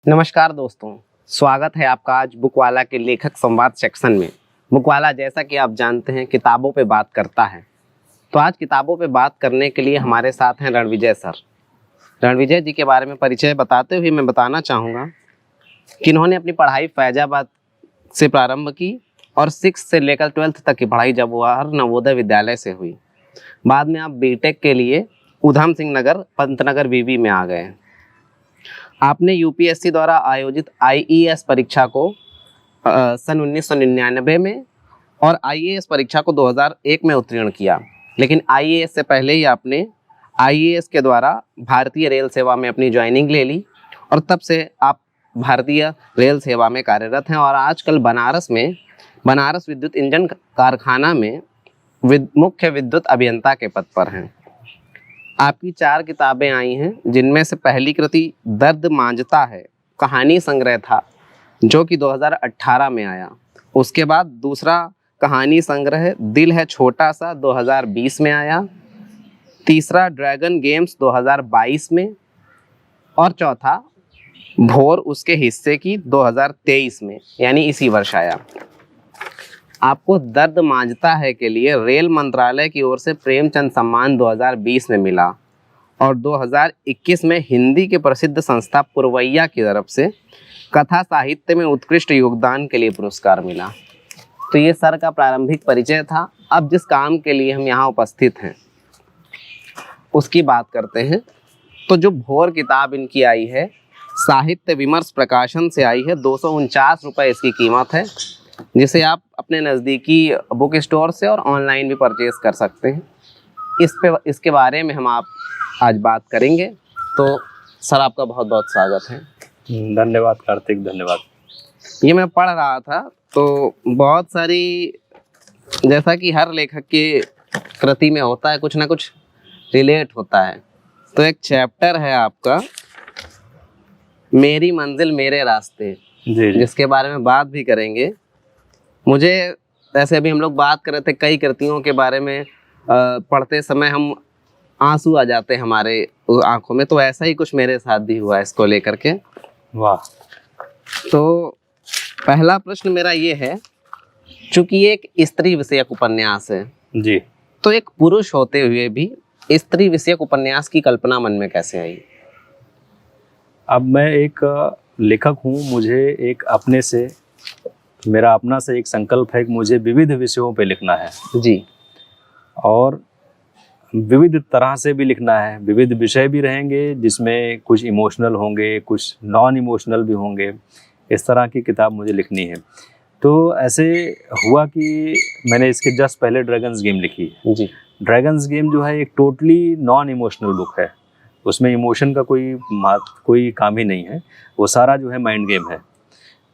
नमस्कार दोस्तों, स्वागत है आपका आज बुकवाला के लेखक संवाद सेक्शन में। बुकवाला जैसा कि आप जानते हैं किताबों पे बात करता है, तो आज किताबों पे बात करने के लिए हमारे साथ हैं रणविजय सर। रणविजय जी के बारे में परिचय बताते हुए मैं बताना चाहूँगा कि इन्होंने अपनी पढ़ाई फैजाबाद से प्रारंभ की और 6 से लेकर 12th तक की पढ़ाई जवाहर नवोदय विद्यालय से हुई। बाद में आप बीटेक के लिए उधम सिंह नगर पंतनगर विवि में आ गए। आपने यूपीएससी द्वारा आयोजित आईईएस परीक्षा को सन 1999 में और आईएएस परीक्षा को 2001 में उत्तीर्ण किया, लेकिन आईएएस से पहले ही आपने आईएएस के द्वारा भारतीय रेल सेवा में अपनी ज्वाइनिंग ले ली और तब से आप भारतीय रेल सेवा में कार्यरत हैं और आजकल बनारस विद्युत इंजन कारखाना में मुख्य विद्युत अभियंता के पद पर हैं। आपकी 4 किताबें आई हैं, जिनमें से पहली कृति दर्द मांझता है कहानी संग्रह था, जो कि 2018 में आया। उसके बाद दूसरा कहानी संग्रह दिल है छोटा सा 2020 में आया, तीसरा ड्रैगन गेम्स 2022 में और चौथा भोर उसके हिस्से की 2023 में, यानी इसी वर्ष आया। आपको दर्द मांझता है के लिए रेल मंत्रालय की ओर से प्रेमचंद सम्मान 2020 में मिला और 2021 में हिंदी के प्रसिद्ध संस्था पुरवैया की तरफ से कथा साहित्य में उत्कृष्ट योगदान के लिए पुरस्कार मिला। तो ये सर का प्रारंभिक परिचय था। अब जिस काम के लिए हम यहाँ उपस्थित हैं उसकी बात करते हैं। तो जो भोर किताब इनकी आई है, साहित्य विमर्श प्रकाशन से आई है, 249 रुपये इसकी कीमत है, जिसे आप अपने नज़दीकी बुक स्टोर से और ऑनलाइन भी परचेज कर सकते हैं। इसके बारे में हम आप आज बात करेंगे। तो सर आपका बहुत बहुत स्वागत है। धन्यवाद कार्तिक, धन्यवाद। ये मैं पढ़ रहा था तो बहुत सारी, जैसा कि हर लेखक की कृति में होता है, कुछ ना कुछ रिलेट होता है। तो एक चैप्टर है आपका मेरी मंजिल मेरे रास्ते, जी। जिसके बारे में बात भी करेंगे। मुझे ऐसे अभी हम लोग बात कर रहे थे कई कृतियों के बारे में, पढ़ते समय हम आंसू आ जाते हैं हमारे आंखों में, तो ऐसा ही कुछ मेरे साथ भी हुआ है इसको लेकर के। वाह। तो पहला प्रश्न मेरा ये है, चूंकि ये एक स्त्री विषयक उपन्यास है जी, तो एक पुरुष होते हुए भी स्त्री विषयक उपन्यास की कल्पना मन में कैसे आई? अब मैं एक लेखक हूँ, मुझे एक अपने से, मेरा अपना से एक संकल्प है कि मुझे विविध विषयों पे लिखना है जी, और विविध तरह से भी लिखना है। विविध विषय भी रहेंगे जिसमें कुछ इमोशनल होंगे, कुछ नॉन इमोशनल भी होंगे। इस तरह की किताब मुझे लिखनी है। तो ऐसे हुआ कि मैंने इसके जस्ट पहले ड्रैगन्स गेम लिखी है। जी, ड्रैगन्स गेम जो है एक टोटली नॉन इमोशनल बुक है, उसमें इमोशन का कोई काम ही नहीं है, वो सारा जो है माइंड गेम है।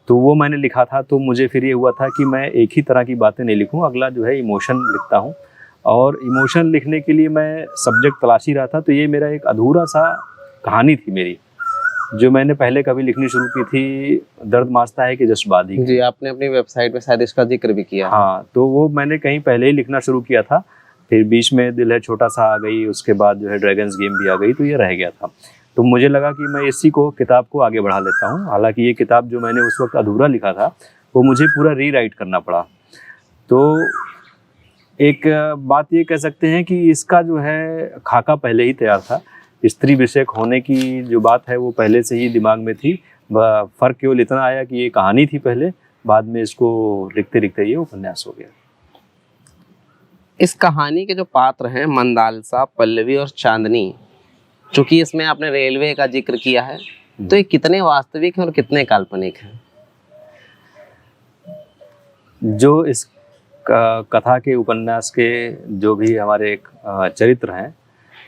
तो वो मैंने लिखा था, तो मुझे फिर ये हुआ था कि मैं एक ही तरह की बातें नहीं लिखूं, अगला जो है इमोशन लिखता हूं और इमोशन लिखने के लिए मैं सब्जेक्ट तलाश ही रहा था। तो ये मेरा एक अधूरा सा कहानी थी मेरी, जो मैंने पहले कभी लिखनी शुरू की थी, दर्द मांझता है कि जस्ट बाद ही। जी, आपने अपनी वेबसाइट पे शायद इसका जिक्र भी किया। हाँ, तो वो मैंने कहीं पहले ही लिखना शुरू किया था, फिर बीच में दिल है छोटा सा आ गई, उसके बाद जो है ड्रैगन्स गेम भी आ गई, तो ये रह गया था। तो मुझे लगा कि मैं इसी को किताब को आगे बढ़ा लेता हूँ। हालांकि ये किताब जो मैंने उस वक्त अधूरा लिखा था वो मुझे पूरा रीराइट करना पड़ा। तो एक बात ये कह सकते हैं कि इसका जो है खाका पहले ही तैयार था। स्त्री विषयक होने की जो बात है वो पहले से ही दिमाग में थी। फ़र्क केवल इतना आया कि ये कहानी थी पहले, बाद में इसको लिखते लिखते ये उपन्यास हो गया। इस कहानी के जो पात्र हैं मंदालसा, पल्लवी और चांदनी, चूंकि इसमें आपने रेलवे का जिक्र किया है, तो ये कितने वास्तविक हैं और कितने काल्पनिक हैं? जो इस कथा के उपन्यास के जो भी हमारे चरित्र हैं,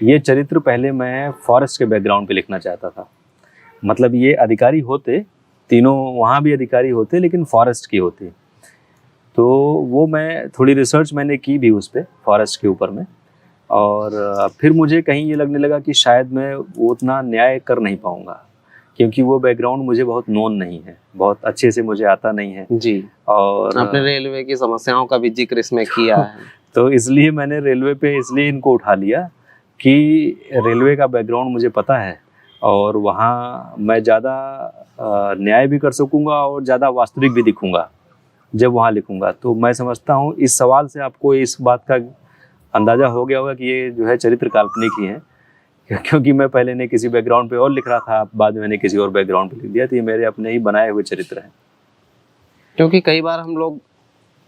ये चरित्र पहले मैं फॉरेस्ट के बैकग्राउंड पे लिखना चाहता था। मतलब ये अधिकारी होते, तीनों वहाँ भी अधिकारी होते, लेकिन फॉरेस्ट की होती। तो वो मैं थोड़ी रिसर्च मैंने की भी उस पर, फॉरेस्ट के ऊपर में, और फिर मुझे कहीं ये लगने लगा कि शायद मैं वो उतना न्याय कर नहीं पाऊँगा, क्योंकि वो बैकग्राउंड मुझे बहुत नोन नहीं है, बहुत अच्छे से मुझे आता नहीं है। जी, और आपने रेलवे की समस्याओं का भी जिक्र इसमें किया है। तो इसलिए मैंने रेलवे पे इसलिए इनको उठा लिया कि रेलवे का बैकग्राउंड मुझे पता है और वहाँ मैं ज़्यादा न्याय भी कर सकूँगा और ज़्यादा वास्तविक भी दिखूँगा जब वहाँ लिखूँगा। तो मैं समझता हूँ इस सवाल से आपको इस बात का अंदाज़ा हो गया होगा कि ये जो है चरित्र काल्पनिक ही है, क्योंकि मैं पहले ने किसी बैकग्राउंड पे और लिख रहा था, बाद में मैंने किसी और बैकग्राउंड पे लिख दिया। तो ये मेरे अपने ही बनाए हुए चरित्र हैं। क्योंकि कई बार हम लोग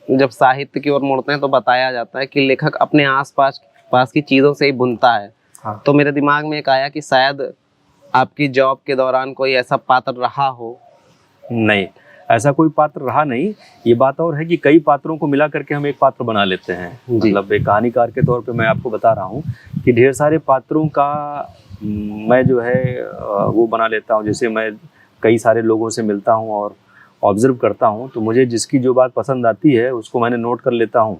जब साहित्य की ओर मुड़ते हैं तो बताया जाता है कि लेखक अपने पास की चीज़ों से ही बुनता है। हाँ। तो मेरे दिमाग में एक आया कि शायद आपकी जॉब के दौरान कोई ऐसा पात्र रहा हो। नहीं, ऐसा कोई पात्र रहा नहीं। ये बात और है कि कई पात्रों को मिला करके हम एक पात्र बना लेते हैं। मतलब एक कहानीकार के तौर पे मैं आपको बता रहा हूँ कि ढेर सारे पात्रों का मैं जो है वो बना लेता हूँ। जैसे मैं कई सारे लोगों से मिलता हूँ और ऑब्जर्व करता हूँ, तो मुझे जिसकी जो बात पसंद आती है उसको मैंने नोट कर लेता हूँ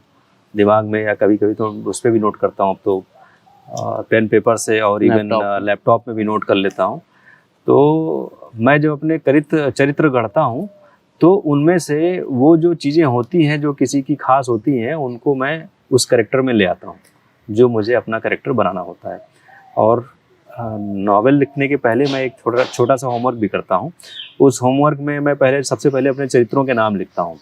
दिमाग में, या कभी कभी तो उस पर भी नोट करता हूँ। अब तो पेन पेपर से और इवन लैपटॉप में भी नोट कर लेता हूँ। तो मैं जब अपने चरित्र गढ़ता हूँ तो उनमें से वो जो चीज़ें होती हैं जो किसी की खास होती हैं, उनको मैं उस कैरेक्टर में ले आता हूँ जो मुझे अपना कैरेक्टर बनाना होता है। और नॉवेल लिखने के पहले मैं एक छोटा सा होमवर्क भी करता हूँ। उस होमवर्क में मैं सबसे पहले अपने चरित्रों के नाम लिखता हूँ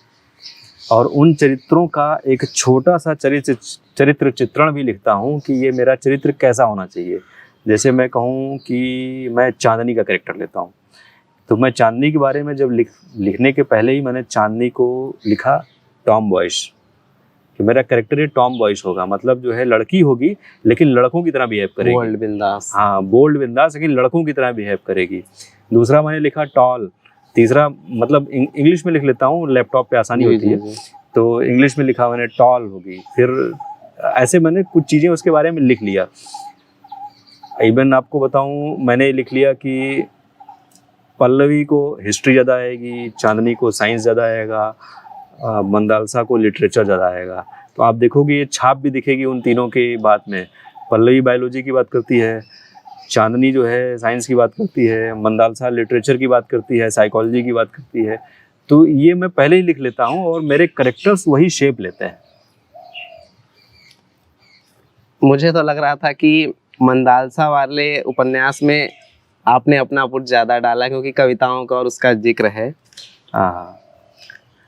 और उन चरित्रों का एक छोटा सा चरित्र चित्रण भी लिखता हूँ कि ये मेरा चरित्र कैसा होना चाहिए। जैसे मैं कहूँ कि मैं चांदनी का कैरेक्टर लेता हूँ, तो मैं चांदनी के बारे में जब लिखने के पहले ही मैंने चांदनी को लिखा टॉम बॉयश, कि मेरा कैरेक्टर ये टॉम बॉयश होगा। मतलब जो है लड़की होगी लेकिन लड़कों की तरह बिहेव करेगी। बोल्ड बिंदास। हाँ, बोल्ड बिंदास, लेकिन लड़कों की तरह बिहेव करेगी। दूसरा मैंने लिखा टॉल। तीसरा, मतलब इंग्लिश में लिख लेता हूँ, लैपटॉप पे आसानी होती है, तो इंग्लिश में लिखा मैंने टॉल होगी। फिर ऐसे मैंने कुछ चीज़ें उसके बारे में लिख लिया। इवन आपको बताऊँ, मैंने लिख लिया कि पल्लवी को हिस्ट्री ज़्यादा आएगी, चांदनी को साइंस ज़्यादा आएगा, मंदालसा को लिटरेचर ज़्यादा आएगा। तो आप देखोगे ये छाप भी दिखेगी उन तीनों की बात में। पल्लवी बायोलॉजी की बात करती है, चांदनी जो है साइंस की बात करती है, मंदालसा लिटरेचर की बात करती है, साइकोलॉजी की बात करती है। तो ये मैं पहले ही लिख लेता हूँ और मेरे कैरेक्टर्स वही शेप लेते हैं। मुझे तो लग रहा था कि मंदालसा वाले उपन्यास में आपने अपना पुट ज़्यादा डाला, क्योंकि कविताओं का और उसका जिक्र है। हाँ,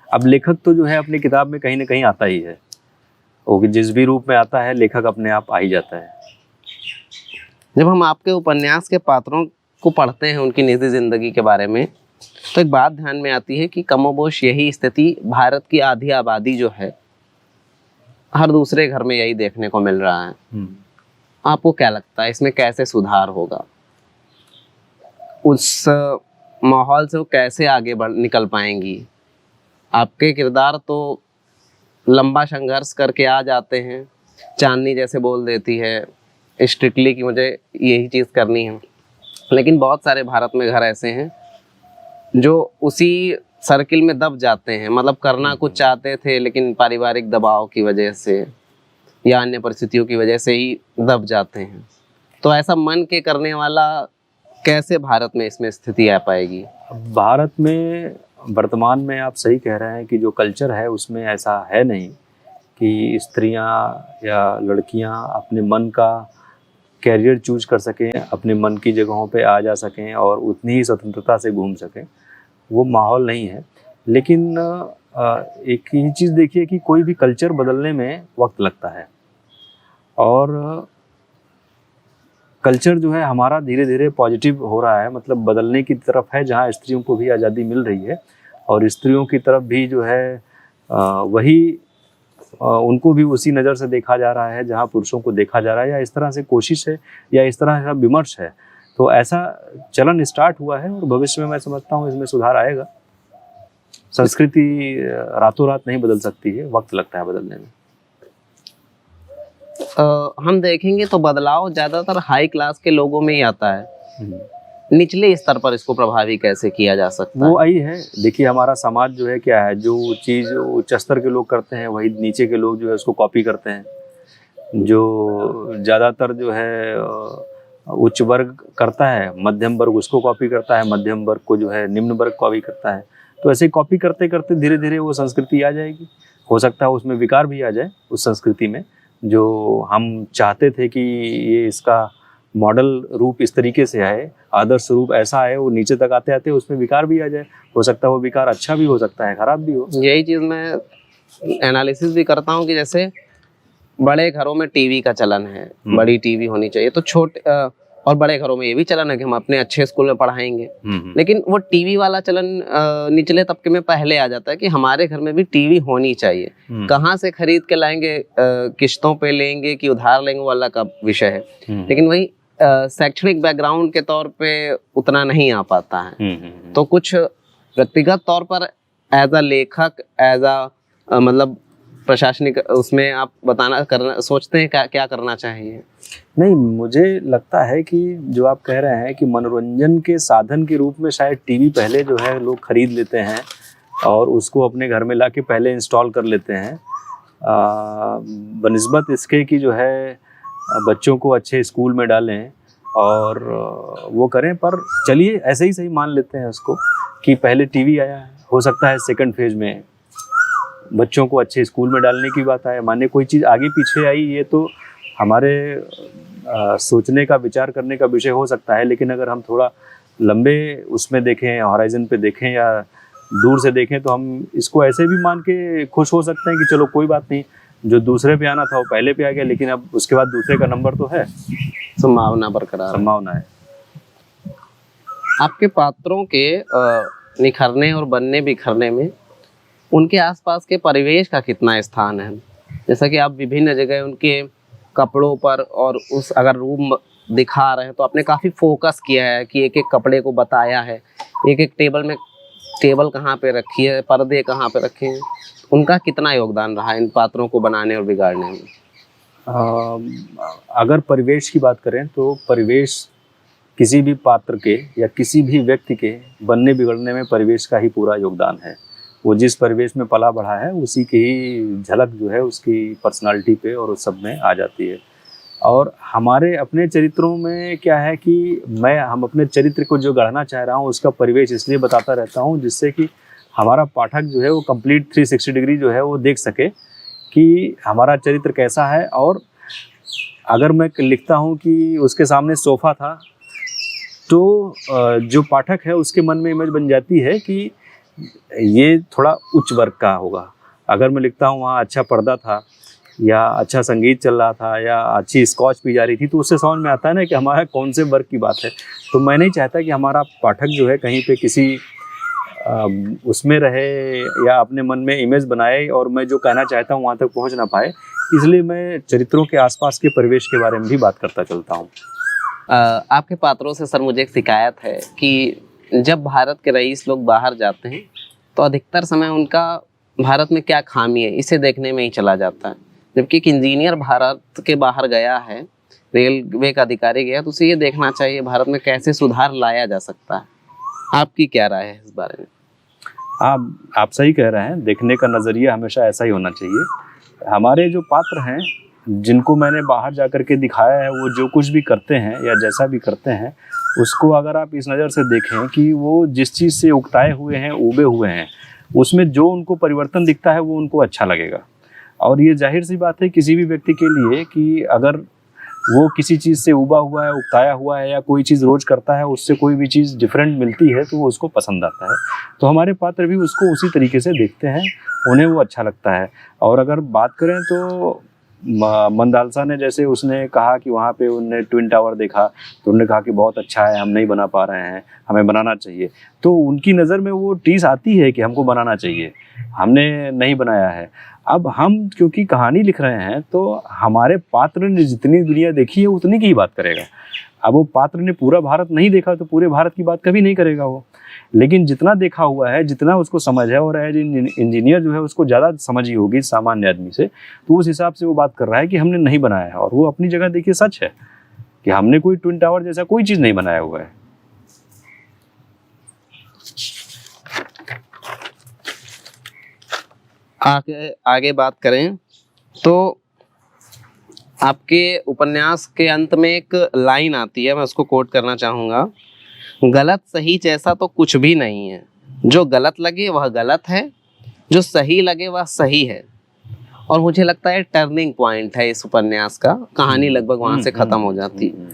अब लेखक तो जो है अपनी किताब में कहीं ना कहीं आता ही है, वो जिस भी रूप में आता है लेखक अपने आप आ ही जाता है। जब हम आपके उपन्यास के पात्रों को पढ़ते हैं, उनकी निजी जिंदगी के बारे में, तो एक बात ध्यान में आती है कि कमोबेश यही स्थिति भारत की आधी आबादी जो है, हर दूसरे घर में यही देखने को मिल रहा है। आपको क्या लगता है इसमें कैसे सुधार होगा? उस माहौल से वो कैसे आगे निकल पाएंगी? आपके किरदार तो लंबा संघर्ष करके आ जाते हैं। चांदनी जैसे बोल देती है स्ट्रिक्टली कि मुझे यही चीज़ करनी है, लेकिन बहुत सारे भारत में घर ऐसे हैं जो उसी सर्किल में दब जाते हैं। मतलब करना कुछ चाहते थे लेकिन पारिवारिक दबाव की वजह से या अन्य परिस्थितियों की वजह से ही दब जाते हैं। तो ऐसा मन के करने वाला कैसे भारत में इसमें स्थिति आ पाएगी? भारत में वर्तमान में आप सही कह रहे हैं कि जो कल्चर है उसमें ऐसा है नहीं कि स्त्रियां या लड़कियां अपने मन का कैरियर चूज कर सकें, अपने मन की जगहों पे आ जा सकें और उतनी ही स्वतंत्रता से घूम सकें। वो माहौल नहीं है। लेकिन एक ही चीज़ देखिए कि कोई भी कल्चर बदलने में वक्त लगता है, और कल्चर जो है हमारा धीरे धीरे पॉजिटिव हो रहा है, मतलब बदलने की तरफ है, जहाँ स्त्रियों को भी आज़ादी मिल रही है और स्त्रियों की तरफ भी जो है उनको भी उसी नज़र से देखा जा रहा है जहाँ पुरुषों को देखा जा रहा है, या इस तरह से कोशिश है या इस तरह का विमर्श है। तो ऐसा चलन स्टार्ट हुआ है और भविष्य में मैं समझता हूँ इसमें सुधार आएगा। संस्कृति रातों रात नहीं बदल सकती है, वक्त लगता है बदलने में। हम देखेंगे तो बदलाव ज़्यादातर हाई क्लास के लोगों में ही आता है। निचले स्तर पर इसको प्रभावी कैसे किया जा सकता है? वो आई है, देखिए हमारा समाज जो है क्या है, जो चीज़ उच्च स्तर के लोग करते हैं वही नीचे के लोग जो है उसको कॉपी करते हैं। जो ज़्यादातर जो है उच्च वर्ग करता है, मध्यम वर्ग उसको कॉपी करता है, मध्यम वर्ग को जो है निम्न वर्ग कॉपी करता है। तो ऐसे कॉपी करते करते धीरे धीरे वो संस्कृति आ जाएगी। हो सकता है उसमें विकार भी आ जाए उस संस्कृति में, जो हम चाहते थे कि ये इसका मॉडल रूप इस तरीके से आए, आदर्श रूप ऐसा आए, वो नीचे तक आते आते उसमें विकार भी आ जाए। हो सकता है वो विकार अच्छा भी हो सकता है, खराब भी हो। यही चीज़ मैं एनालिसिस भी करता हूँ कि जैसे बड़े घरों में टीवी का चलन है, बड़ी टीवी होनी चाहिए, तो छोटे और बड़े घरों में ये भी चलन है कि हम अपने अच्छे स्कूल में पढ़ाएंगे, लेकिन वो टीवी वाला चलन निचले तबके में पहले आ जाता है कि हमारे घर में भी टीवी होनी चाहिए। कहाँ से खरीद के लाएंगे, किश्तों पे लेंगे कि उधार लेंगे, वो अलग का विषय है। लेकिन वही शैक्षणिक बैकग्राउंड के तौर पे उतना नहीं आ पाता है। तो कुछ व्यक्तिगत तौर पर एज अ लेखक, एज अ मतलब प्रशासनिक, उसमें आप करना सोचते हैं क्या करना चाहिए? नहीं, मुझे लगता है कि जो आप कह रहे हैं कि मनोरंजन के साधन के रूप में शायद टीवी पहले जो है लोग खरीद लेते हैं और उसको अपने घर में लाके पहले इंस्टॉल कर लेते हैं, बनिस्बत इसके कि जो है बच्चों को अच्छे स्कूल में डालें और वो करें। पर चलिए ऐसे ही सही मान लेते हैं उसको कि पहले टीवी आया है, हो सकता है सेकंड फेज में बच्चों को अच्छे स्कूल में डालने की बात आए, माने कोई चीज़ आगे पीछे आई, ये तो हमारे सोचने का, विचार करने का विषय हो सकता है। लेकिन अगर हम थोड़ा लंबे उसमें देखें, हॉराइजन पे देखें या दूर से देखें, तो हम इसको ऐसे भी मान के खुश हो सकते हैं कि चलो कोई बात नहीं, जो दूसरे पे आना था वो पहले पे आ गया, लेकिन अब उसके बाद दूसरे का नंबर तो है, संभावना बरकरार, संभावना है। आपके पात्रों के निखरने और बनने बिखरने में उनके आसपास के परिवेश का कितना स्थान है? जैसा कि आप विभिन्न जगह उनके कपड़ों पर और उस अगर रूम दिखा रहे हैं तो आपने काफ़ी फोकस किया है कि एक एक कपड़े को बताया है, एक एक टेबल कहाँ पे रखी है, पर्दे कहाँ पे रखे हैं, उनका कितना योगदान रहा है इन पात्रों को बनाने और बिगाड़ने में? अगर परिवेश की बात करें तो परिवेश किसी भी पात्र के या किसी भी व्यक्ति के बनने बिगड़ने में परिवेश का ही पूरा योगदान है। वो जिस परिवेश में पला बढ़ा है उसी की ही झलक जो है उसकी पर्सनालिटी पे और उस सब में आ जाती है। और हमारे अपने चरित्रों में क्या है कि हम अपने चरित्र को जो गढ़ना चाह रहा हूँ उसका परिवेश इसलिए बताता रहता हूँ जिससे कि हमारा पाठक जो है वो कंप्लीट 360 डिग्री जो है वो देख सके कि हमारा चरित्र कैसा है। और अगर मैं लिखता हूँ कि उसके सामने सोफ़ा था, तो जो पाठक है उसके मन में इमेज बन जाती है कि ये थोड़ा उच्च वर्ग का होगा। अगर मैं लिखता हूँ वहाँ अच्छा पर्दा था या अच्छा संगीत चल रहा था या अच्छी स्कॉच पी जा रही थी, तो उससे समझ में आता है ना कि हमारा कौन से वर्ग की बात है। तो मैं नहीं चाहता कि हमारा पाठक जो है कहीं पे किसी उसमें रहे या अपने मन में इमेज बनाए और मैं जो कहना चाहता हूँ वहाँ तक पहुँच ना पाए, इसलिए मैं चरित्रों के आसपास के परिवेश के बारे में भी बात करता चलता हूँ। आपके पात्रों से सर मुझे एक शिकायत है कि जब भारत के रईस लोग बाहर जाते हैं तो अधिकतर समय उनका भारत में क्या खामी है इसे देखने में ही चला जाता है, जबकि एक इंजीनियर भारत के बाहर गया है, रेलवे का अधिकारी गया, तो उसे ये देखना चाहिए भारत में कैसे सुधार लाया जा सकता है। आपकी क्या राय है इस बारे में? आप सही कह रहे हैं, देखने का नज़रिया हमेशा ऐसा ही होना चाहिए। हमारे जो पात्र हैं जिनको मैंने बाहर जा कर के दिखाया है, वो जो कुछ भी करते हैं या जैसा भी करते हैं उसको अगर आप इस नज़र से देखें कि वो जिस चीज़ से उकताए हुए हैं, उबे हुए हैं, उसमें जो उनको परिवर्तन दिखता है वो उनको अच्छा लगेगा। और ये जाहिर सी बात है किसी भी व्यक्ति के लिए कि अगर वो किसी चीज़ से उबा हुआ है, उकताया हुआ है या कोई चीज़ रोज़ करता है, उससे कोई भी चीज़ डिफरेंट मिलती है तो वो उसको पसंद आता है। तो हमारे पात्र भी उसको उसी तरीके से देखते हैं, उन्हें वो अच्छा लगता है। और अगर बात करें तो मंदालसा ने जैसे उसने कहा कि वहाँ पे उन्होंने ट्विन टावर देखा तो उन्होंने कहा कि बहुत अच्छा है, हम नहीं बना पा रहे हैं, हमें बनाना चाहिए। तो उनकी नज़र में वो टीस आती है कि हमको बनाना चाहिए, हमने नहीं बनाया है। अब हम क्योंकि कहानी लिख रहे हैं तो हमारे पात्र ने जितनी दुनिया देखी है उतनी की ही बात करेगा। अब वो पात्र ने पूरा भारत नहीं देखा तो पूरे भारत की बात कभी नहीं करेगा वो, लेकिन जितना देखा हुआ है, जितना उसको समझ है, और एज इंजीनियर जो है उसको ज़्यादा समझ ही होगी सामान्य आदमी से, तो उस हिसाब से वो बात कर रहा है कि हमने नहीं बनाया है। और वो अपनी जगह देखिए सच है कि हमने कोई ट्विन टावर जैसा कोई चीज़ नहीं बनाया हुआ है। आगे बात करें तो आपके उपन्यास के अंत में एक लाइन आती है, मैं उसको कोट करना चाहूँगा। गलत सही जैसा तो कुछ भी नहीं है, जो गलत लगे वह गलत है, जो सही लगे वह सही है। और मुझे लगता है टर्निंग पॉइंट है इस उपन्यास का, कहानी लगभग वहाँ से ख़त्म हो जाती है।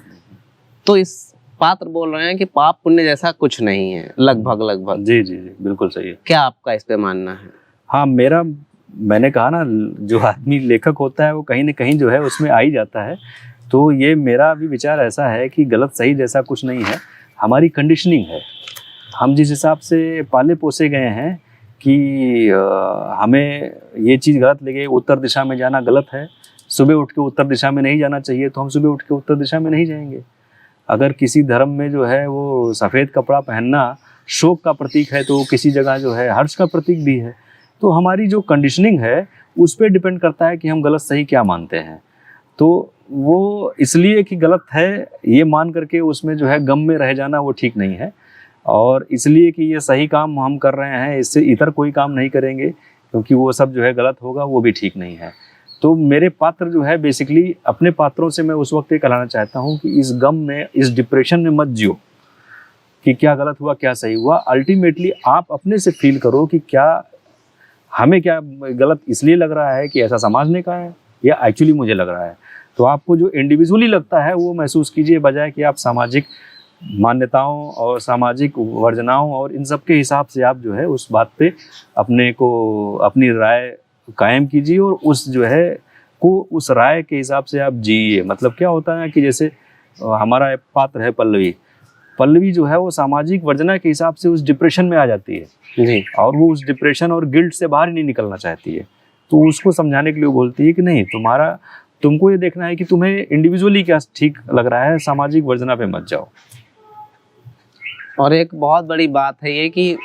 तो इस पात्र बोल रहे हैं कि पाप पुण्य जैसा कुछ नहीं है, लगभग लगभग। जी जी जी, बिल्कुल सही है। क्या आपका इस पे मानना है? हाँ, मैंने कहा ना, जो आदमी लेखक होता है वो कहीं ना कहीं जो है उसमें आ ही जाता है। तो ये मेरा भी विचार ऐसा है कि गलत सही जैसा कुछ नहीं है, हमारी कंडीशनिंग है। हम जिस हिसाब से पाले पोसे गए हैं कि हमें ये चीज़ गलत लगे, उत्तर दिशा में जाना गलत है, सुबह उठ के उत्तर दिशा में नहीं जाना चाहिए, तो हम सुबह उठ के उत्तर दिशा में नहीं जाएंगे। अगर किसी धर्म में जो है वो सफ़ेद कपड़ा पहनना शोक का प्रतीक है, तो किसी जगह जो है हर्ष का प्रतीक भी है। तो हमारी जो कंडीशनिंग है उस पर डिपेंड करता है कि हम गलत सही क्या मानते हैं। तो वो इसलिए कि गलत है ये मान करके उसमें जो है गम में रह जाना वो ठीक नहीं है, और इसलिए कि ये सही काम हम कर रहे हैं इससे इतर कोई काम नहीं करेंगे क्योंकि वो सब जो है गलत होगा, वो भी ठीक नहीं है। तो मेरे पात्र जो है बेसिकली अपने पात्रों से मैं उस वक्त ये कहना चाहता हूँ कि इस गम में, इस डिप्रेशन में मत जियो कि क्या गलत हुआ क्या सही हुआ। अल्टीमेटली आप अपने से फील करो कि क्या हमें क्या गलत इसलिए लग रहा है कि ऐसा समाज ने कहा है या एक्चुअली मुझे लग रहा है। तो आपको जो इंडिविजुअली लगता है वो महसूस कीजिए, बजाय कि आप सामाजिक मान्यताओं और सामाजिक वर्जनाओं और इन सब के हिसाब से आप जो है उस बात पे अपने को अपनी राय कायम कीजिए और उस जो है को उस राय के हिसाब से आप जिए। मतलब क्या होता है कि जैसे हमारा एक पात्र है पल्लवी जो है वो सामाजिक वर्जना के हिसाब से उस डिप्रेशन में आ जाती है जी। और वो उस डिप्रेशन और गिल्ट से बाहर ही नहीं निकलना चाहती है। तो उसको समझाने के लिए बोलती है कि नहीं, तुमको ये देखना है कि तुम्हें इंडिविजुअली क्या ठीक लग रहा है, सामाजिक वर्जना पे मत जाओ। और एक बहुत बड़ी बात है ये कि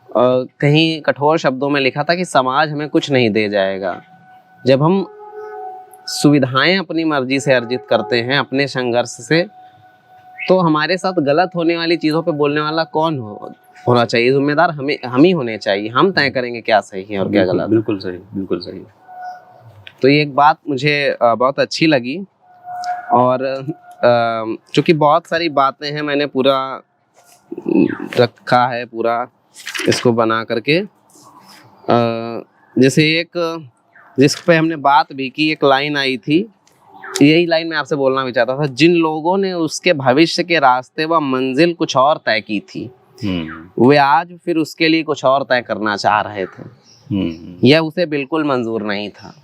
कहीं कठोर शब्दों में लिखा था कि समाज हमें कुछ नहीं दे जाएगा। जब हम सुविधाएं अपनी मर्जी से अर्जित करते हैं अपने संघर्ष से, तो हमारे साथ गलत होने वाली चीज़ों पे बोलने वाला कौन होना चाहिए? जिम्मेदार हम ही होने चाहिए। हम तय करेंगे क्या सही है और क्या गलत। बिल्कुल सही, बिल्कुल सही। तो ये एक बात मुझे बहुत अच्छी लगी, और चूँकि बहुत सारी बातें हैं मैंने पूरा रखा है पूरा इसको बना करके। जैसे एक जिस पे हमने बात भी की, एक लाइन आई थी, यही लाइन मैं आपसे बोलना भी चाहता था। जिन लोगों ने उसके भविष्य के रास्ते व मंजिल कुछ और तय की थी, वे आज फिर उसके लिए कुछ और तय करना चाह रहे थे। यह उसे बिल्कुल मंजूर नहीं था।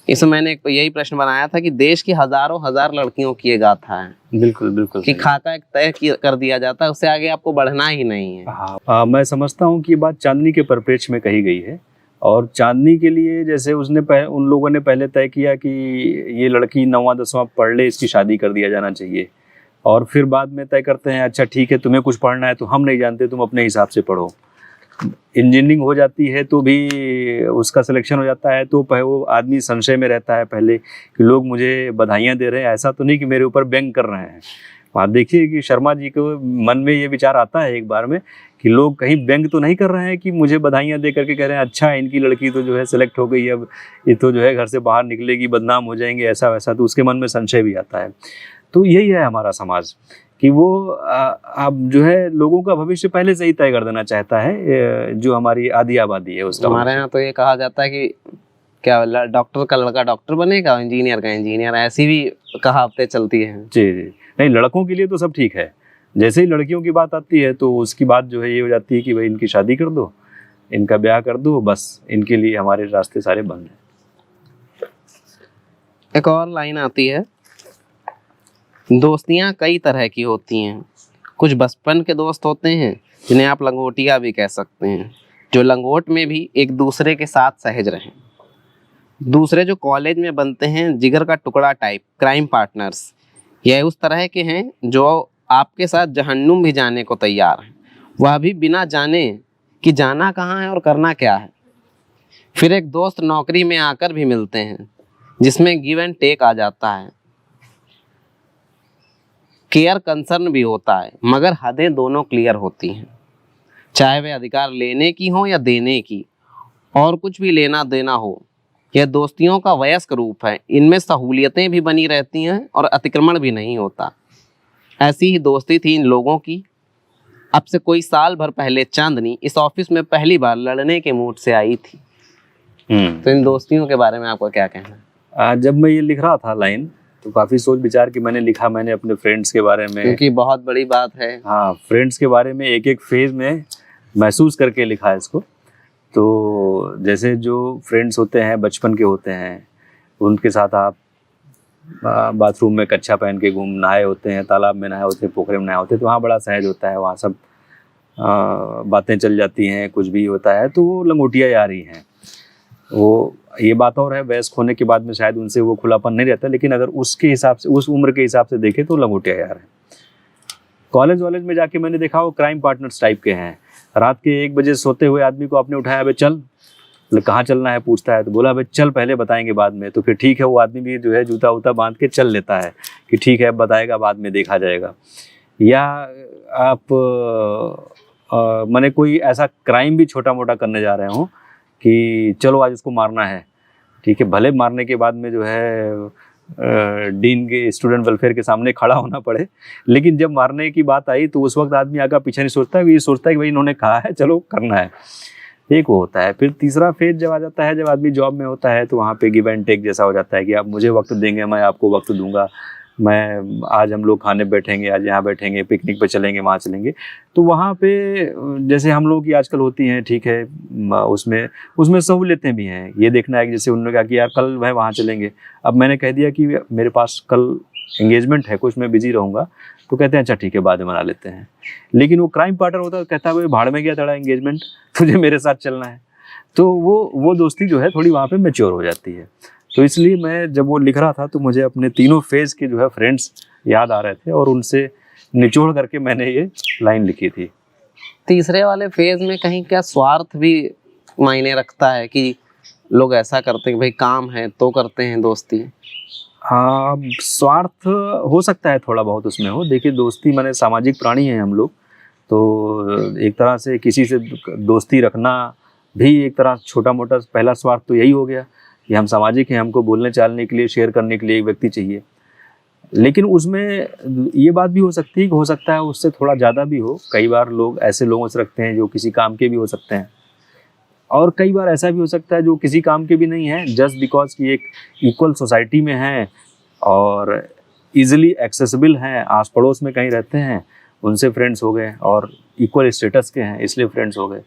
इसमें मैंने यही प्रश्न बनाया था कि देश की हजारों हजार लड़कियों की ये गाथा है। बिल्कुल बिल्कुल कि खाका एक तय कर दिया जाता है, उससे आगे आपको बढ़ना ही नहीं है। हाँ, मैं समझता हूँ कि ये बात चांदनी के परिप्रेक्ष्य में कही गई है। और चांदनी के लिए जैसे उन लोगों ने पहले तय किया कि ये लड़की 9वां 10वां पढ़ ले, इसकी शादी कर दिया जाना चाहिए, और फिर बाद में तय करते हैं अच्छा ठीक है तुम्हें कुछ पढ़ना है तो हम नहीं जानते, तुम अपने हिसाब से पढ़ो। इंजीनियरिंग हो जाती है तो भी उसका सिलेक्शन हो जाता है तो वो आदमी संशय में रहता है पहले कि लोग मुझे बधाइयाँ दे रहे हैं, ऐसा तो नहीं कि मेरे ऊपर व्यंग कर रहे हैं। वहाँ देखिए कि शर्मा जी को मन में ये विचार आता है एक बार में कि लोग कहीं व्यंग तो नहीं कर रहे हैं कि मुझे बधाइयाँ दे करके कह रहे हैं अच्छा इनकी लड़की तो जो है सिलेक्ट हो गई, अब ये तो जो है घर से बाहर निकलेगी, बदनाम हो जाएंगे, ऐसा वैसा। तो उसके मन में संशय भी आता है। तो यही है हमारा समाज कि वो अब जो है लोगों का भविष्य पहले से ही तय कर देना चाहता है। जो हमारी आधी आबादी है उसका, हमारे यहाँ तो ये कहा जाता है कि क्या डॉक्टर का लड़का डॉक्टर बनेगा, इंजीनियर का इंजीनियर, ऐसी भी कहावतें चलती हैं। जी जी, नहीं लड़कों के लिए तो सब ठीक है, जैसे ही लड़कियों की बात आती है तो उसकी बात जो है ये हो जाती है कि भाई इनकी शादी कर दो, इनका ब्याह कर दो, बस इनके लिए हमारे रास्ते सारे बंद हैं। एक और लाइन आती है, दोस्तियाँ कई तरह की होती हैं। कुछ बचपन के दोस्त होते हैं जिन्हें आप लंगोटिया भी कह सकते हैं, जो लंगोट में भी एक दूसरे के साथ सहज रहें। दूसरे जो कॉलेज में बनते हैं जिगर का टुकड़ा टाइप क्राइम पार्टनर्स, यह उस तरह के हैं जो आपके साथ जहन्नुम भी जाने को तैयार हैं, वह भी बिना जाने कि जाना कहाँ है और करना क्या है। फिर एक दोस्त नौकरी में आकर भी मिलते हैं जिसमें गिव एंड टेक आ जाता है, केयर कंसर्न भी होता है, मगर हदें दोनों क्लियर होती हैं, चाहे वे अधिकार लेने की हो या देने की, और कुछ भी लेना देना हो। यह दोस्तियों का वयस्क रूप है, इनमें सहूलियतें भी बनी रहती हैं और अतिक्रमण भी नहीं होता। ऐसी ही दोस्ती थी इन लोगों की। अब से कोई साल भर पहले चांदनी इस ऑफिस में पहली बार लड़ने के मूड से आई थी। तो इन दोस्तियों के बारे में आपको क्या कहना है? जब मैं ये लिख रहा था लाइन तो काफ़ी सोच विचार के मैंने लिखा, मैंने अपने फ्रेंड्स के बारे में, क्योंकि बहुत बड़ी बात है। हाँ, फ्रेंड्स के बारे में एक एक फेज में महसूस करके लिखा है इसको। तो जैसे जो फ्रेंड्स होते हैं बचपन के होते हैं, उनके साथ आप बाथरूम में कच्छा पहन के घूम नहाए होते हैं, तालाब में नहाए होते हैं, पोखरे में नहाए होते हैं, तो वहाँ बड़ा सहज होता है, वहाँ सब बातें चल जाती हैं, कुछ भी होता है तो वो लंगोटिया यार ही हैं। वो ये बात और है, वयस्क होने के बाद में शायद उनसे वो खुलापन नहीं रहता, लेकिन अगर उसके हिसाब से, उस उम्र के हिसाब से देखें तो लंगोटिया यार है। कॉलेज वॉलेज में जाके मैंने देखा वो क्राइम पार्टनर्स टाइप के हैं। रात के 1 बजे सोते हुए आदमी को आपने उठाया, अबे चल, बोले कहाँ चलना है पूछता है, तो बोला अबे चल पहले बताएंगे बाद में, तो फिर ठीक है वो आदमी भी जो है जूता वूता बांध के चल लेता है कि ठीक है बताएगा बाद में देखा जाएगा। या आप मैंने कोई ऐसा क्राइम भी छोटा मोटा करने जा रहे हो कि चलो आज उसको मारना है, ठीक है, भले मारने के बाद में जो है डीन के स्टूडेंट वेलफेयर के सामने खड़ा होना पड़े, लेकिन जब मारने की बात आई तो उस वक्त आदमी आगे पीछे नहीं सोचता है, ये सोचता है कि भाई इन्होंने कहा है चलो करना है। एक वो होता है। फिर तीसरा फेज जब आ जाता है, जब आदमी जॉब में होता है, तो वहाँ पे गिव एंड टेक जैसा हो जाता है कि आप मुझे वक्त देंगे, मैं आपको वक्त दूंगा, मैं आज हम लोग खाने बैठेंगे, आज यहाँ बैठेंगे, पिकनिक पे चलेंगे, वहाँ चलेंगे। तो वहाँ पे जैसे हम लोगों की आजकल होती हैं, ठीक है, उसमें सहूलियतें भी हैं। ये देखना है कि जैसे उन्होंने कहा कि यार कल वह वहाँ चलेंगे, अब मैंने कह दिया कि मेरे पास कल एंगेजमेंट है, कुछ मैं बिजी रहूँगा, तो कहते हैं अच्छा ठीक है बाद में मना लेते हैं। लेकिन वो क्राइम पार्टनर होता है, कहता है भाई भाड़ में गया तेरा एंगेजमेंट, तुझे मेरे साथ चलना है। तो वो दोस्ती जो है थोड़ी वहाँ पे मैच्योर हो जाती है। तो इसलिए मैं जब वो लिख रहा था तो मुझे अपने तीनों फेज के जो है फ्रेंड्स याद आ रहे थे और उनसे निचोड़ करके मैंने ये लाइन लिखी थी। तीसरे वाले फेज में कहीं क्या स्वार्थ भी मायने रखता है कि लोग ऐसा करते हैं कि भाई काम है तो करते हैं दोस्ती? हाँ, स्वार्थ हो सकता है थोड़ा बहुत उसमें हो। देखिए दोस्ती माने सामाजिक प्राणी हैं हम लोग, तो एक तरह से किसी से दोस्ती रखना भी एक तरह छोटा मोटा पहला स्वार्थ तो यही हो गया कि हम सामाजिक हैं, हमको बोलने चालने के लिए, शेयर करने के लिए एक व्यक्ति चाहिए। लेकिन उसमें ये बात भी हो सकती है कि हो सकता है उससे थोड़ा ज़्यादा भी हो। कई बार लोग ऐसे लोगों से रखते हैं जो किसी काम के भी हो सकते हैं, और कई बार ऐसा भी हो सकता है जो किसी काम के भी नहीं है, जस्ट बिकॉज कि एक इक्वल सोसाइटी में हैं और इजीली एक्सेसिबल हैं, आस पड़ोस में कहीं रहते हैं, उनसे फ्रेंड्स हो गए, और इक्वल स्टेटस के हैं इसलिए फ्रेंड्स हो गए।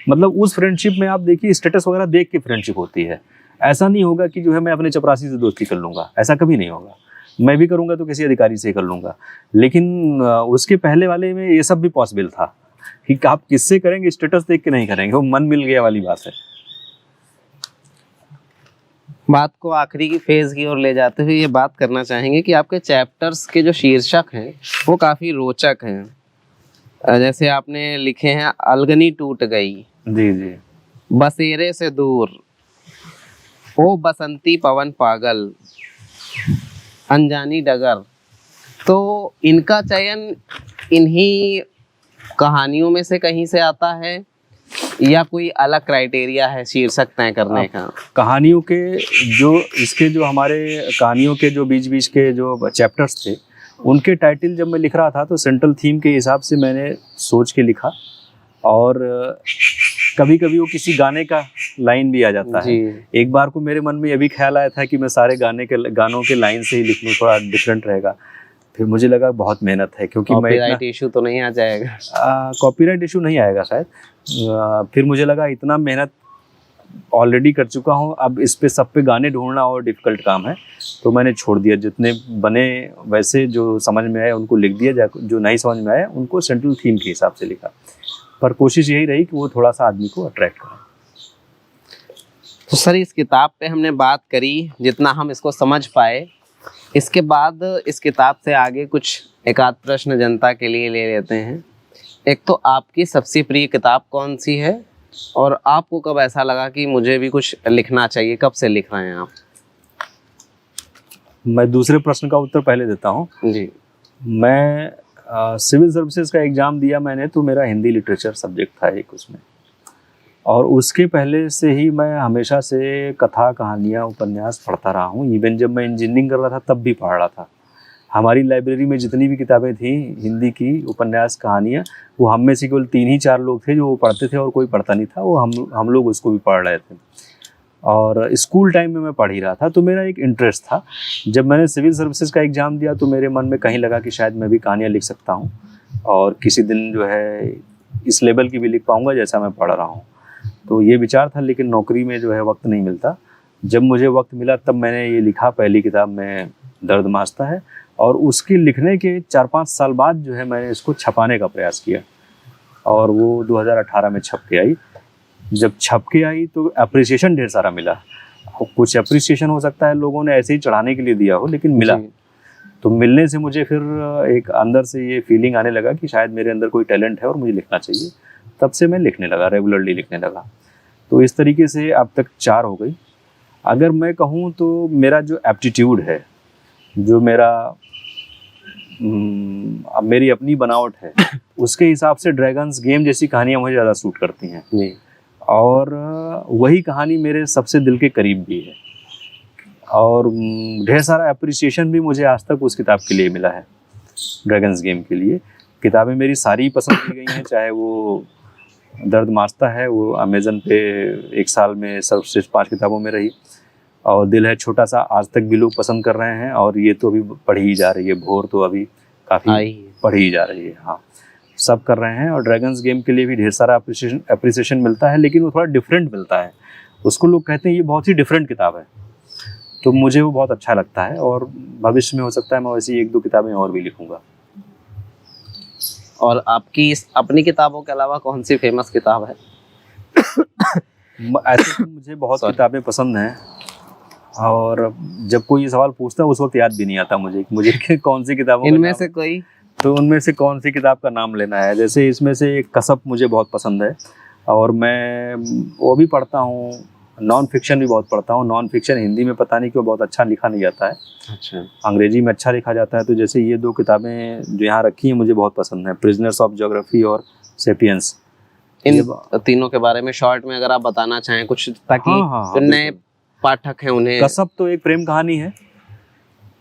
मतलब उस फ्रेंडशिप में आप देखिए स्टेटस वगैरह देख के फ्रेंडशिप होती है। ऐसा नहीं होगा कि जो है मैं अपने चपरासी से दोस्ती कर लूँगा, ऐसा कभी नहीं होगा। मैं भी करूँगा तो किसी अधिकारी से कर लूँगा, लेकिन उसके पहले वाले में ये सब भी पॉसिबल था कि आप किससे करेंगे, स्टेटस देख के नहीं करेंगे, वो मन मिल गया वाली बात है। बात को आखिरी की फेज की ओर ले जाते हुए ये बात करना चाहेंगे कि आपके चैप्टर्स के जो शीर्षक हैं वो काफी रोचक हैं। जैसे आपने लिखे हैं अलगनी टूट गई, जी जी, बसेरे से दूर, ओ बसंती पवन पागल, अनजानी डगर। तो इनका चयन इन्हीं कहानियों में से कहीं से आता है या कोई अलग क्राइटेरिया है शीर्षक तय करने का? कहानियों के जो इसके जो हमारे कहानियों के जो बीच बीच के जो चैप्टर्स थे, उनके टाइटल जब मैं लिख रहा था तो सेंट्रल थीम के हिसाब से मैंने सोच के लिखा, और कभी कभी वो किसी गाने का लाइन भी आ जाता है। एक बार को मेरे मन में ये भी ख्याल आया था कि मैं सारे गानों के लाइन से ही लिख लूँ, थोड़ा डिफरेंट रहेगा। फिर मुझे लगा बहुत मेहनत है, क्योंकि कॉपीराइट इशू तो नहीं आ जाएगा? कॉपीराइट इशू नहीं आएगा शायद। फिर मुझे लगा इतना मेहनत ऑलरेडी कर चुका हूँ, अब इस पे सब पे गाने ढूंढना और डिफिकल्ट काम है, तो मैंने छोड़ दिया। जितने बने वैसे जो समझ में आए उनको लिख दिया, जो नहीं समझ में आए उनको सेंट्रल थीम के हिसाब से लिखा, पर कोशिश यही रही कि वो थोड़ा सा आदमी को अट्रैक्ट करे। तो सर इस किताब पे हमने बात करी जितना हम इसको समझ पाए। इसके बाद इस किताब से आगे कुछ एक आध प्रश्न जनता के लिए ले लेते हैं। एक तो आपकी सबसे प्रिय किताब कौन सी है, और आपको कब ऐसा लगा कि मुझे भी कुछ लिखना चाहिए? कब से लिख रहे हैं आप? मैं दूसरे प्रश्न का उत्तर पहले देता हूँ जी। मैं सिविल सर्विसेज का एग्ज़ाम दिया मैंने, तो मेरा हिंदी लिटरेचर सब्जेक्ट था एक उसमें, और उसके पहले से ही मैं हमेशा से कथा कहानियाँ उपन्यास पढ़ता रहा हूँ। इवन जब मैं इंजीनियरिंग कर रहा था तब भी पढ़ रहा था। हमारी लाइब्रेरी में जितनी भी किताबें थी हिंदी की उपन्यास कहानियाँ, वो हम में से केवल 3 ही 4 लोग थे जो वो पढ़ते थे और कोई पढ़ता नहीं था, वो हम लोग उसको भी पढ़ रहे थे। और स्कूल टाइम में मैं पढ़ ही रहा था, तो मेरा एक इंटरेस्ट था। जब मैंने सिविल सर्विसेज का एग्ज़ाम दिया तो मेरे मन में कहीं लगा कि शायद मैं भी कहानियाँ लिख सकता हूँ और किसी दिन जो है इस लेवल की भी लिख पाऊँगा जैसा मैं पढ़ रहा हूँ। तो ये विचार था, लेकिन नौकरी में जो है वक्त नहीं मिलता। जब मुझे वक्त मिला तब मैंने ये लिखा, पहली किताब में दर्द मास्ता है, और उसके लिखने के 4-5 साल बाद जो है मैंने इसको छपाने का प्रयास किया और वो 2018 में छप के आई। जब छप के आई तो अप्रिसिएशन ढेर सारा मिला। कुछ अप्रिसिएशन हो सकता है लोगों ने ऐसे ही चढ़ाने के लिए दिया हो, लेकिन मिला। तो मिलने से मुझे फिर एक अंदर से ये फीलिंग आने लगा कि शायद मेरे अंदर कोई टैलेंट है और मुझे लिखना चाहिए। तब से मैं लिखने लगा, रेगुलरली लिखने लगा। तो इस तरीके से अब तक 4 हो गई। अगर मैं कहूँ तो मेरा जो एप्टीट्यूड है, जो मेरा अब मेरी अपनी बनावट है, उसके हिसाब से ड्रैगन्स गेम जैसी कहानियाँ मुझे ज़्यादा सूट करती हैं जी। और वही कहानी मेरे सबसे दिल के करीब भी है। और ढेर सारा अप्रिसिएशन भी मुझे आज तक उस किताब के लिए मिला है, ड्रैगन्स गेम के लिए। किताबें मेरी सारी पसंद की गई हैं, चाहे वो दर्द मास्ता है, वो अमेज़न पे 1 साल में सर्वश्रेष्ठ 5 किताबों में रही, और दिल है छोटा सा आज तक भी लोग पसंद कर रहे हैं, और ये तो अभी पढ़ी ही जा रही है। भोर तो अभी काफ़ी पढ़ी ही जा रही है। हाँ, सब कर रहे हैं। और ड्रैगन्स गेम के लिए भी ढेर सारा अप्रिसिएशन मिलता है, लेकिन वो थोड़ा डिफरेंट मिलता है। उसको लोग कहते हैं ये बहुत ही डिफरेंट किताब है, तो मुझे वो बहुत अच्छा लगता है। और भविष्य में हो सकता है मैं वैसी 1-2 किताबें और भी लिखूँगा। और आपकी इस अपनी किताबों के अलावा कौन सी फेमस किताब है? ऐसे तो मुझे बहुत किताबें पसंद हैं, और जब कोई ये सवाल पूछता है उस वक्त याद भी नहीं आता मुझे कि कौन सी किताबों इनमें से कोई, तो उनमें से कौन सी किताब का नाम लेना है। जैसे इसमें से एक कसब मुझे बहुत पसंद है, और मैं वो भी पढ़ता हूँ। नॉन फिक्शन भी बहुत पढ़ता हूँ। नॉन फिक्शन हिंदी में पता नहीं क्यों बहुत अच्छा लिखा नहीं जाता है, अच्छा, अंग्रेजी में अच्छा लिखा जाता है। तो जैसे ये 2 किताबें जो यहाँ रखी हैं मुझे बहुत पसंद है, प्रिजनर्स ऑफ ज्योग्राफी और सेपियंस। इन तीनों के बारे में शॉर्ट में अगर आप बताना चाहें कुछ, ताकि जो नए पाठक हैं उन्हें। कसब तो एक प्रेम कहानी है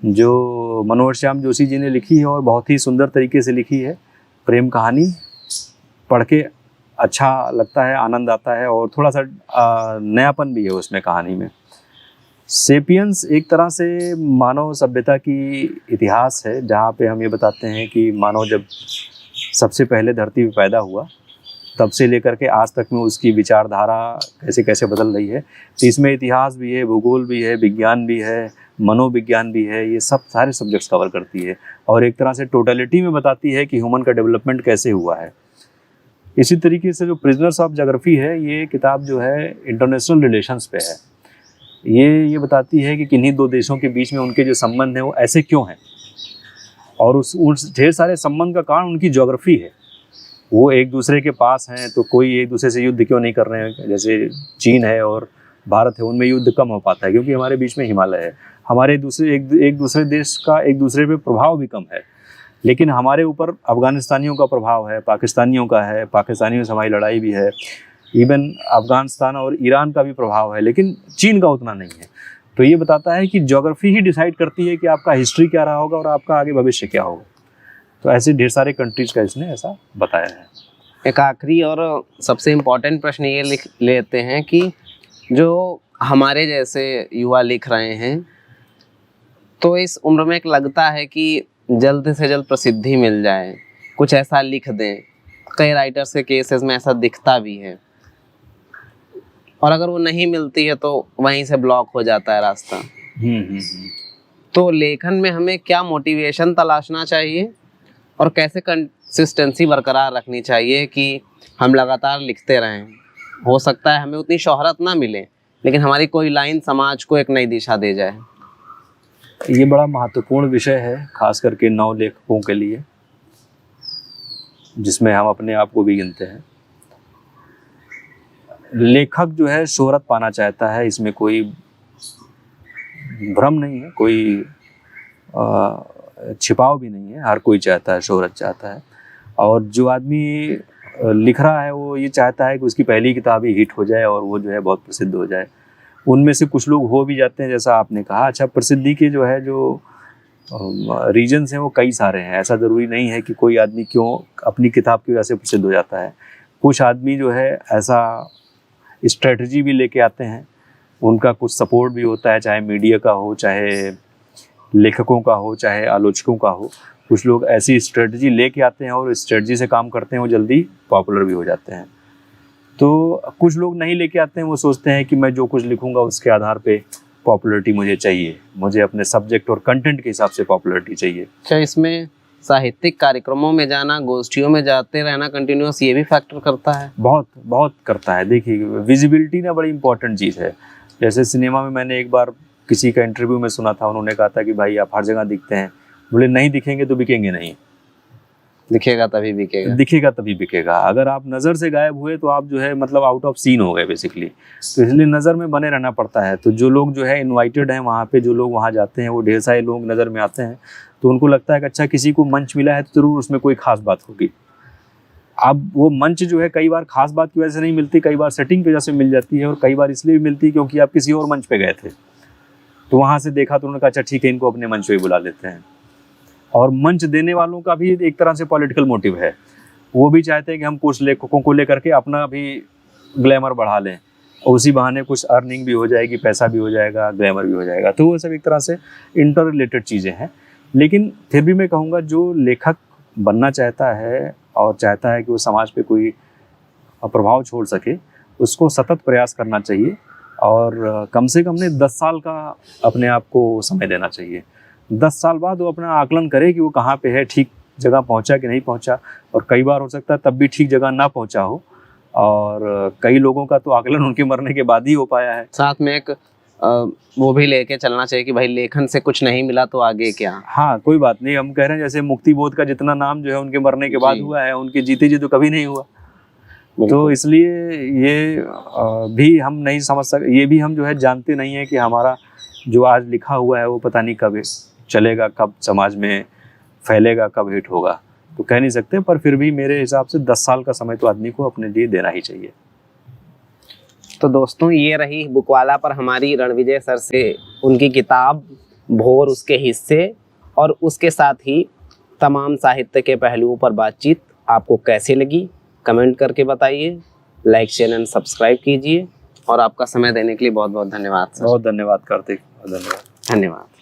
जो मनोहर श्याम जोशी जी ने लिखी है, और बहुत ही सुंदर तरीके से लिखी है। प्रेम कहानी पढ़ के अच्छा लगता है, आनंद आता है, और थोड़ा सा नयापन भी है उसमें कहानी में। सेपियंस एक तरह से मानव सभ्यता की इतिहास है, जहाँ पे हम ये बताते हैं कि मानव जब सबसे पहले धरती पे पैदा हुआ तब से लेकर के आज तक में उसकी विचारधारा कैसे कैसे बदल रही है। तो इसमें इतिहास भी है, भूगोल भी है, विज्ञान भी है, मनोविज्ञान भी है। ये सब सारे सब्जेक्ट्स कवर करती है, और एक तरह से टोटलिटी में बताती है कि ह्यूमन का डेवलपमेंट कैसे हुआ है। इसी तरीके से जो प्रिजनर्स ऑफ ज्योग्राफी है, ये किताब जो है इंटरनेशनल रिलेशंस पे है। ये बताती है कि किन्हीं 2 देशों के बीच में उनके जो संबंध हैं वो ऐसे क्यों हैं, और उस ढेर सारे संबंध का कारण उनकी ज्योग्राफी है। वो एक दूसरे के पास हैं तो कोई एक दूसरे से युद्ध क्यों नहीं कर रहे हैं। जैसे चीन है और भारत है, उनमें युद्ध कम हो पाता है क्योंकि हमारे बीच में हिमालय है। हमारे एक दूसरे देश का एक दूसरे पे प्रभाव भी कम है, लेकिन हमारे ऊपर अफगानिस्तानियों का प्रभाव है, पाकिस्तानियों का है, पाकिस्तानियों से हमारी लड़ाई भी है, इवन अफगानिस्तान और ईरान का भी प्रभाव है, लेकिन चीन का उतना नहीं है। तो ये बताता है कि ज्योग्राफी ही डिसाइड करती है कि आपका हिस्ट्री क्या रहा होगा और आपका आगे भविष्य क्या होगा। तो ऐसे ढेर सारे कंट्रीज का इसने ऐसा बताया है। एक आखिरी और सबसे इम्पोर्टेंट प्रश्न ये लिख लेते हैं कि जो हमारे जैसे युवा लिख रहे हैं, तो इस उम्र में एक लगता है कि जल्द से जल्द प्रसिद्धि मिल जाए, कुछ ऐसा लिख दें। कई राइटर्स के केसेस में ऐसा दिखता भी है, और अगर वो नहीं मिलती है तो वहीं से ब्लॉक हो जाता है रास्ता। तो लेखन में हमें क्या मोटिवेशन तलाशना चाहिए और कैसे कंसिस्टेंसी बरकरार रखनी चाहिए कि हम लगातार लिखते रहें? हो सकता है हमें उतनी शोहरत ना मिले, लेकिन हमारी कोई लाइन समाज को एक नई दिशा दे जाए। ये बड़ा महत्वपूर्ण विषय है, खास करके नव लेखकों के लिए, जिसमें हम अपने आप को भी गिनते हैं। लेखक जो है शोहरत पाना चाहता है, इसमें कोई भ्रम नहीं है, कोई छिपाव भी नहीं है। हर कोई चाहता है, शोहरत चाहता है। और जो आदमी लिख रहा है वो ये चाहता है कि उसकी पहली किताब ही हिट हो जाए और वो जो है बहुत प्रसिद्ध हो जाए। उनमें से कुछ लोग हो भी जाते हैं, जैसा आपने कहा। अच्छा, प्रसिद्धि के जो है जो रीजन्स हैं वो कई सारे हैं। ऐसा ज़रूरी नहीं है कि कोई आदमी क्यों अपनी किताब की वजह से प्रसिद्ध हो जाता है। कुछ आदमी जो है ऐसा स्ट्रेटजी भी लेके आते हैं उनका कुछ सपोर्ट भी होता है, चाहे मीडिया का हो, चाहे लेखकों का हो, चाहे आलोचकों का हो। कुछ लोग ऐसी स्ट्रेटजी लेके आते हैं और स्ट्रेटजी से काम करते हैं, वो जल्दी पॉपुलर भी हो जाते हैं। तो कुछ लोग नहीं लेके आते हैं, वो सोचते हैं कि मैं जो कुछ लिखूंगा उसके आधार पे पॉपुलरिटी मुझे चाहिए, मुझे अपने सब्जेक्ट और कंटेंट के हिसाब से पॉपुलरिटी चाहिए। अच्छा, इसमें साहित्यिक कार्यक्रमों में जाना, गोष्ठियों में जाते रहना कंटिन्यूअस, ये भी फैक्टर करता है? बहुत बहुत करता है। देखिए, विजिबिलिटी ना बड़ी इंपॉर्टेंट चीज़ है। जैसे सिनेमा में मैंने एक बार किसी का इंटरव्यू में सुना था, उन्होंने कहा था कि भाई आप हर जगह दिखते हैं, बोले नहीं दिखेंगे तो बिकेंगे नहीं। दिखेगा तभी बिकेगा। दिखेगा तभी बिकेगा। अगर आप नज़र से गायब हुए तो आप जो है मतलब आउट ऑफ सीन हो गए बेसिकली। तो इसलिए नज़र में बने रहना पड़ता है। तो जो लोग जो है इनवाइटेड हैं वहाँ पे, जो लोग वहाँ जाते हैं, वो ढेर सारे लोग नज़र में आते हैं, तो उनको लगता है कि अच्छा किसी को मंच मिला है तो ज़रूर उसमें कोई खास बात होगी। अब वो मंच जो है कई बार खास बात की वजह से नहीं मिलती, कई बार सेटिंग की वजह से मिल जाती है, और कई बार इसलिए भी मिलती है क्योंकि आप किसी और मंच पे गए थे, तो वहाँ से देखा तो उन्होंने कहा अच्छा ठीक है, इनको अपने मंच पे बुला लेते हैं। और मंच देने वालों का भी एक तरह से पॉलिटिकल मोटिव है। वो भी चाहते हैं कि हम कुछ लेखकों को लेकर के अपना भी ग्लैमर बढ़ा लें, और उसी बहाने कुछ अर्निंग भी हो जाएगी, पैसा भी हो जाएगा, ग्लैमर भी हो जाएगा। तो वो सब एक तरह से इंटर रिलेटेड चीज़ें हैं। लेकिन फिर भी मैं कहूँगा, जो लेखक बनना चाहता है और चाहता है कि वो समाज पे कोई प्रभाव छोड़ सके, उसको सतत प्रयास करना चाहिए, और कम से कम ने 10 साल का अपने आप को समय देना चाहिए। 10 साल बाद वो अपना आकलन करे कि वो कहाँ पे है, ठीक जगह पहुँचा कि नहीं पहुँचा। और कई बार हो सकता है तब भी ठीक जगह ना पहुँचा हो, और कई लोगों का तो आकलन उनके मरने के बाद ही हो पाया है। साथ में एक वो भी लेके चलना चाहिए कि भाई लेखन से कुछ नहीं मिला तो आगे क्या। हाँ, कोई बात नहीं। हम कह रहे हैं जैसे मुक्ति बोध का जितना नाम जो है उनके मरने के बाद हुआ है, उनके जीते जी तो कभी नहीं हुआ। तो इसलिए ये भी हम नहीं समझ सकते, ये भी हम जो है जानते नहीं है कि हमारा जो आज लिखा हुआ है वो पता नहीं कब चलेगा, कब समाज में फैलेगा, कब हिट होगा, तो कह नहीं सकते। पर फिर भी मेरे हिसाब से 10 साल का समय तो आदमी को अपने लिए देना ही चाहिए। तो दोस्तों, ये रही बुकवाला पर हमारी रणविजय सर से उनकी किताब भोर, उसके हिस्से और उसके साथ ही तमाम साहित्य के पहलुओं पर बातचीत आपको कैसी लगी कमेंट करके बताइए। लाइक, शेयर एंड सब्सक्राइब कीजिए, और आपका समय देने के लिए बहुत बहुत धन्यवाद सर। बहुत धन्यवाद कार्तिक, धन्यवाद। धन्यवाद।